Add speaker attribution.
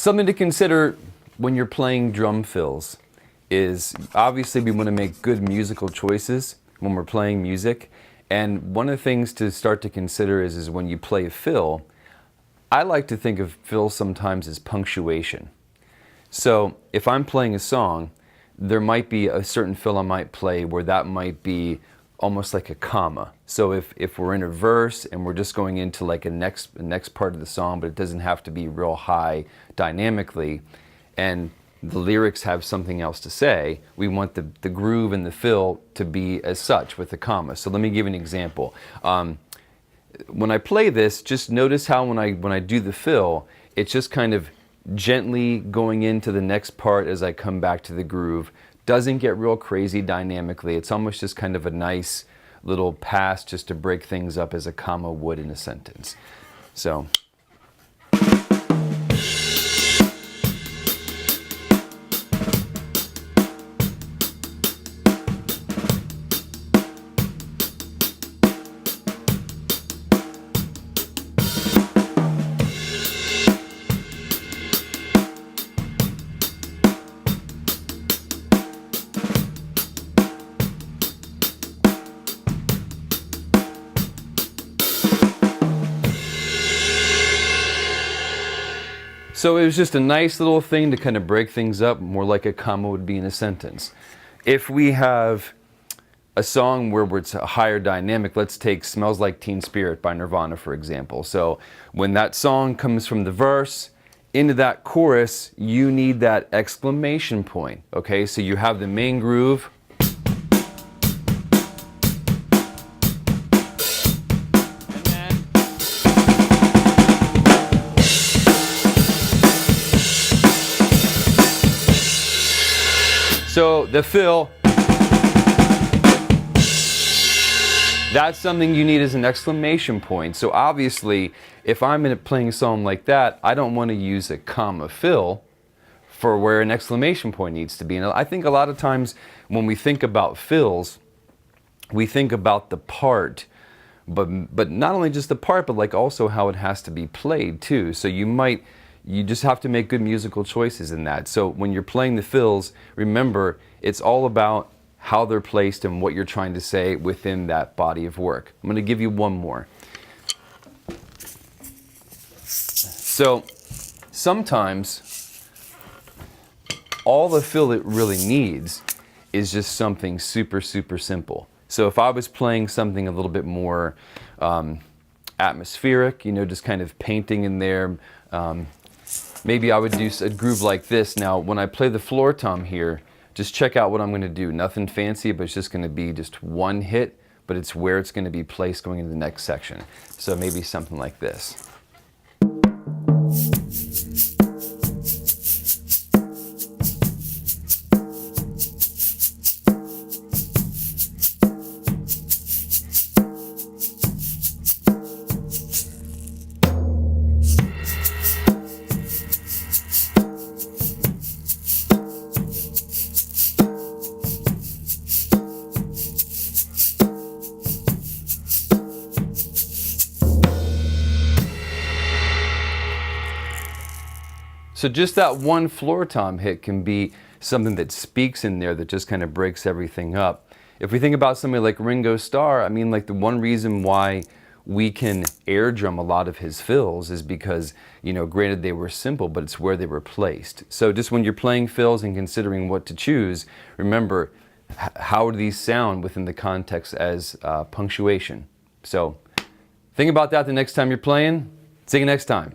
Speaker 1: Something to consider when you're playing drum fills is obviously we want to make good musical choices when we're playing music. And one of the things to start to consider is when you play a fill, I like to think of fills sometimes as punctuation. So if I'm playing a song, there might be a certain fill I might play where that might be almost like a comma. So if we're in a verse and we're just going into like a next part of the song, but it doesn't have to be real high dynamically, and the lyrics have something else to say, we want the groove and the fill to be as such with a comma. So let me give an example. When I play this, just notice how when I do the fill, it's just kind of gently going into the next part as I come back to the groove. Doesn't get real crazy dynamically. It's almost just kind of a nice little pass just to break things up as a comma would in a sentence. So. So it was just a nice little thing to kind of break things up, more like a comma would be in a sentence. If we have a song where it's a higher dynamic, let's take Smells Like Teen Spirit by Nirvana, for example. So when that song comes from the verse into that chorus, you need that exclamation point, okay? So you have the main groove. So the fill, that's something you need as an exclamation point. So obviously, if I'm playing a song like that, I don't want to use a comma fill for where an exclamation point needs to be. And I think a lot of times when we think about fills, we think about the part, but not only just the part, but like also how it has to be played too. So you just have to make good musical choices in that. So when you're playing the fills, remember, it's all about how they're placed and what you're trying to say within that body of work. I'm going to give you one more. So sometimes all the fill it really needs is just something super, super simple. So if I was playing something a little bit more atmospheric, you know, just kind of painting in there, maybe I would do a groove like this. Now, when I play the floor tom here, just check out what I'm going to do. Nothing fancy, but it's just going to be just one hit, but it's where it's going to be placed going into the next section. So maybe something like this. So just that one floor tom hit can be something that speaks in there that just kind of breaks everything up. If we think about somebody like Ringo Starr, I mean, like the one reason why we can air drum a lot of his fills is because, you know, granted they were simple, but it's where they were placed. So just when you're playing fills and considering what to choose, remember how do these sound within the context as punctuation. So think about that the next time you're playing. See you next time.